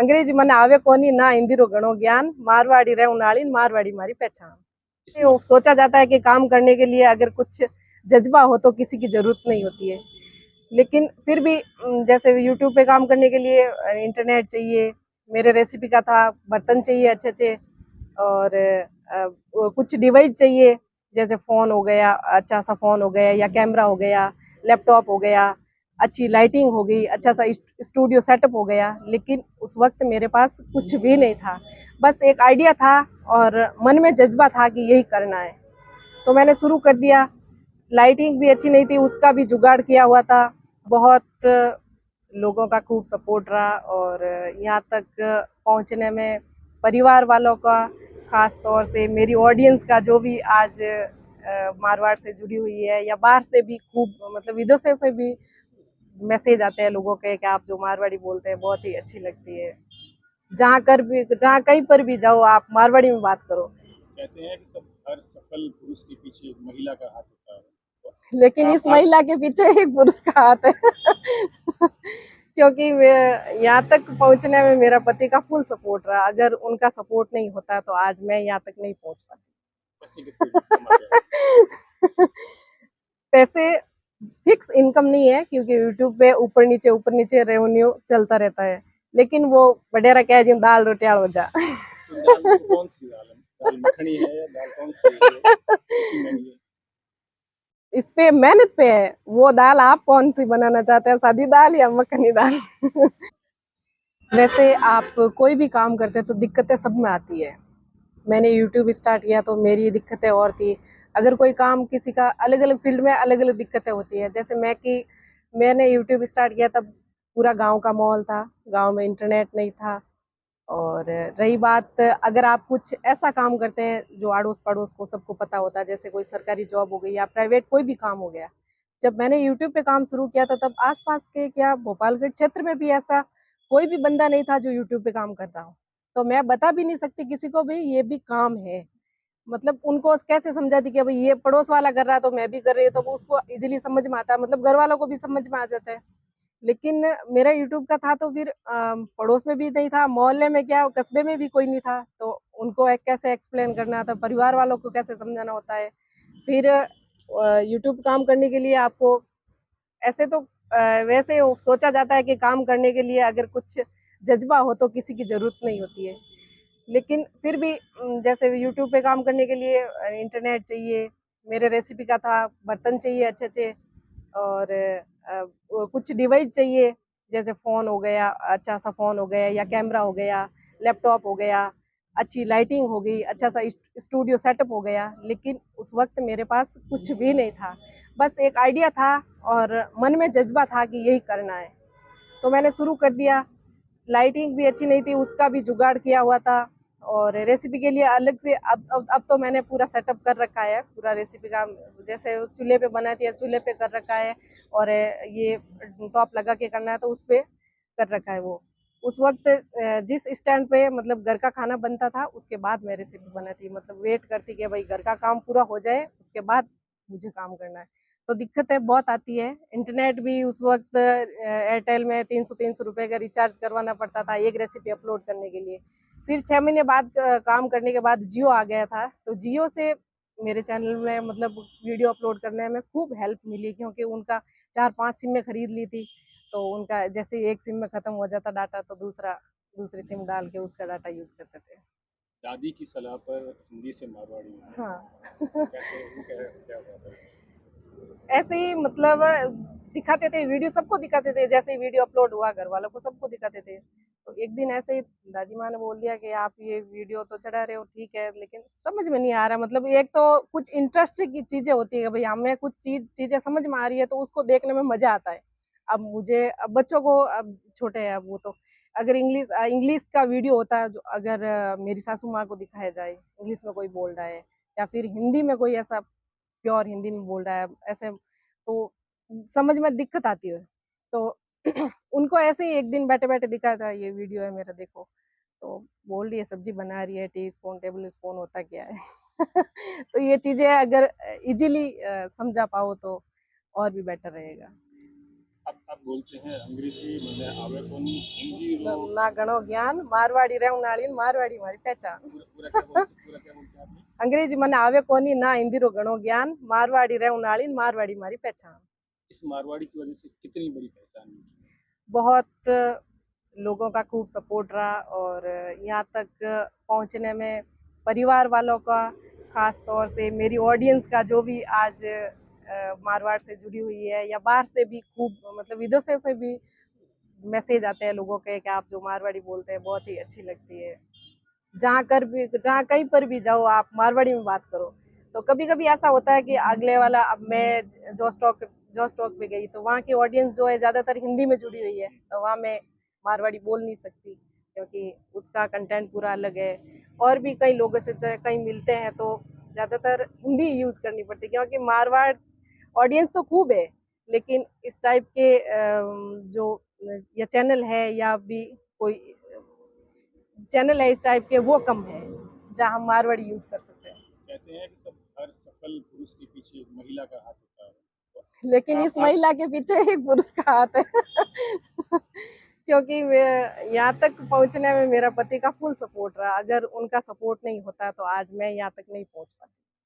अंग्रेजी मन आवे कोनी ना हिंदी रो घणो ज्ञान, मारवाड़ी रहे उनाली, मारवाड़ी मारी पहचान। वो सोचा जाता है कि काम करने के लिए अगर कुछ जज्बा हो तो किसी की जरूरत नहीं होती है, लेकिन फिर भी जैसे यूट्यूब पे काम करने के लिए इंटरनेट चाहिए। मेरे रेसिपी का था, बर्तन चाहिए अच्छे अच्छे, और कुछ डिवाइस चाहिए, जैसे फ़ोन हो गया, अच्छा सा फ़ोन हो गया, या कैमरा हो गया, लैपटॉप हो गया, अच्छी लाइटिंग हो गई, अच्छा सा स्टूडियो सेटअप हो गया। लेकिन उस वक्त मेरे पास कुछ भी नहीं था, बस एक आइडिया था और मन में जज्बा था कि यही करना है, तो मैंने शुरू कर दिया। लाइटिंग भी अच्छी नहीं थी, उसका भी जुगाड़ किया हुआ था। बहुत लोगों का खूब सपोर्ट रहा, और यहाँ तक पहुँचने में परिवार वालों का, ख़ास तौर से मेरी ऑडियंस का, जो भी आज मारवाड़ से जुड़ी हुई है, या बाहर से भी खूब, मतलब विदेशों से भी मैसेज आते हैं लोगों के कि आप जो मारवाड़ी बोलते हैं बहुत ही अच्छी लगती है। जहाँ कहीं पर भी जाओ आप मारवाड़ी में बात करो। कहते हैं कि सब हर सफल पुरुष के पीछे एक महिला का हाथ होता है, लेकिन इस महिला के पीछे एक पुरुष का हाथ है क्योंकि यहाँ तक पहुँचने में मेरा पति का फुल सपोर्ट रहा। अगर उनका सपोर्ट नहीं होता तो आज मैं यहाँ तक नहीं पहुँच पाती। पैसे फिक्स इनकम नहीं है, क्योंकि यूट्यूब पे ऊपर नीचे रेवेन्यू चलता रहता है, लेकिन वो बडेरा क्या है जिन दाल रोटी हो जा। दाल कौन सी दाल है? दाल मखनी है या दाल कौन सी है? इस पे मेहनत पे है, वो दाल आप कौन सी बनाना चाहते हैं, सादी दाल या मखनी दाल। वैसे आप कोई भी काम करते हैं तो दिक्कतें सब में आती है। मैंने यूट्यूब स्टार्ट किया तो मेरी दिक्कतें और थी। अगर कोई काम किसी का अलग अलग फील्ड में अलग अलग दिक्कतें होती है, जैसे मैंने यूट्यूब स्टार्ट किया तब पूरा गांव का माहौल था, गांव में इंटरनेट नहीं था। और रही बात, अगर आप कुछ ऐसा काम करते हैं जो अड़ोस पड़ोस को सबको पता होता है, जैसे कोई सरकारी जॉब हो गई या प्राइवेट कोई भी काम हो गया। जब मैंने यूट्यूब पे काम शुरू किया था तब आसपास के, क्या भोपालगढ़ क्षेत्र में भी ऐसा कोई भी बंदा नहीं था जो यूट्यूब पे काम करता हो। तो मैं बता भी नहीं सकती किसी को भी ये भी काम है। मतलब उनको कैसे समझाती कि भाई ये पड़ोस वाला कर रहा है तो मैं भी कर रही हूँ, तो वो उसको इजीली समझ में आता है, मतलब घर वालों को भी समझ में आ जाता है। लेकिन मेरा यूट्यूब का था तो फिर पड़ोस में भी नहीं था, मोहल्ले में क्या कस्बे में भी कोई नहीं था, तो उनको कैसे एक्सप्लेन करना था, परिवार वालों को कैसे समझाना होता है। फिर यूट्यूब काम करने के लिए आपको ऐसे तो वैसे सोचा जाता है कि काम करने के लिए अगर कुछ जज्बा हो तो किसी की ज़रूरत नहीं होती है, लेकिन फिर भी जैसे यूट्यूब पे काम करने के लिए इंटरनेट चाहिए। मेरे रेसिपी का था, बर्तन चाहिए अच्छे अच्छे, और कुछ डिवाइस चाहिए, जैसे फ़ोन हो गया, अच्छा सा फ़ोन हो गया, या कैमरा हो गया, लैपटॉप हो गया, अच्छी लाइटिंग हो गई, अच्छा सा स्टूडियो सेटअप हो गया। लेकिन उस वक्त मेरे पास कुछ भी नहीं था, बस एक आइडिया था और मन में जज्बा था कि यही करना है, तो मैंने शुरू कर दिया। लाइटिंग भी अच्छी नहीं थी, उसका भी जुगाड़ किया हुआ था। और रेसिपी के लिए अलग से अब तो मैंने पूरा सेटअप कर रखा है, पूरा रेसिपी का, जैसे चूल्हे पे बनाती है चूल्हे पे कर रखा है, और ये टॉप लगा के करना है तो उस पे कर रखा है वो। उस वक्त जिस स्टैंड पे मतलब घर का खाना बनता था उसके बाद मैं रेसिपी बनाती, मतलब वेट करती कि भाई घर का काम पूरा हो जाए उसके बाद मुझे काम करना है। तो दिक्कतें बहुत आती है। इंटरनेट भी उस वक्त एयरटेल में 300 रुपए का रिचार्ज करवाना पड़ता था एक रेसिपी अपलोड करने के लिए। फिर 6 महीने बाद काम करने के बाद जियो आ गया था, तो जियो से मेरे चैनल में मतलब वीडियो अपलोड करने में खूब हेल्प मिली, क्योंकि उनका 4-5 सिम में खरीद ली थी, तो उनका जैसे एक सिम में ख़त्म हो जाता डाटा तो दूसरी सिम डाल के उसका डाटा यूज़ करते थे। दादी की सलाह पर हिंदी से मारवाड़ी में हाँ। कैसे वो क्या हुआ था? ऐसे ही मतलब दिखाते थे वीडियो, सबको दिखाते थे, जैसे ही वीडियो अपलोड हुआ घर वालों को सबको दिखाते थे। तो एक दिन ऐसे ही दादी माँ ने बोल दिया कि आप ये वीडियो तो चढ़ा रहे हो ठीक है, लेकिन समझ में नहीं आ रहा, मतलब एक तो कुछ इंटरेस्ट की चीजें होती है भाई, हमें कुछ चीजें समझ में आ रही है तो उसको देखने में मजा आता है। अब बच्चों को, अब छोटे हैं अब वो, तो अगर इंग्लिश का वीडियो होता है, जो अगर मेरी सासू माँ को दिखाया जाए इंग्लिश में कोई बोल रहा है, या फिर हिंदी में कोई ऐसा प्योर हिंदी में बोल रहा है ऐसे, तो समझ में दिक्कत आती है। तो उनको ऐसे ही एक दिन बैठे बैठे दिखा था, ये वीडियो है मेरा देखो, तो बोल रही है सब्जी बना रही है, टी स्पून टेबल स्पून होता क्या है। तो ये चीजें अगर इजीली समझा पाओ तो और भी बेटर रहेगा। अब बोलते हैं अंग्रेजी મને આવે કોની हिंदी रो ना गणो ज्ञान मारवाड़ी रहूं नालीन मारवाड़ी हमारी पहचान। पूरा क्या बोलते हैं आपने? अंग्रेजी मने आवे कोनी ना हिंदी रो घणो ज्ञान मारवाड़ी रहूं नालीन मारवाड़ी हमारी पहचान। इस मारवाड़ी की वजह से कितनी बड़ी पहचान है? बहुत लोगों का खूब सपोर्ट रहा और यहाँ तक पहुँचने में परिवार वालों का, खास तौर से मेरी ऑडियंस का जो भी आज मारवाड़ से जुड़ी हुई है या बाहर से भी खूब मतलब विदेशों से भी मैसेज आते हैं लोगों के कि आप जो मारवाड़ी बोलते हैं बहुत ही अच्छी लगती है। जहाँ कहीं पर भी जाओ आप मारवाड़ी में बात करो तो कभी कभी ऐसा होता है कि अगले वाला, अब मैं जो स्टॉक पे गई तो वहाँ की ऑडियंस जो है ज़्यादातर हिंदी में जुड़ी हुई है, तो वहाँ मैं मारवाड़ी बोल नहीं सकती क्योंकि उसका कंटेंट पूरा अलग है। और भी कई लोगों से कहीं मिलते हैं तो ज़्यादातर हिंदी यूज़ करनी पड़ती है क्योंकि मारवाड़ ऑडियंस तो खूब है, लेकिन इस टाइप के जो या चैनल है या भी कोई चैनल है इस टाइप के वो कम है जहाँ हम मारवाड़ी यूज कर सकते हैं। कहते हैं कि सब हर सफल पुरुष के पीछे एक महिला का हाथ होता है, लेकिन इस महिला के पीछे एक पुरुष का हाथ है क्योंकि यहाँ तक पहुँचने में मेरा पति का फुल सपोर्ट रहा। अगर उनका सपोर्ट नहीं होता तो आज मैं यहाँ तक नहीं पहुँच पाती।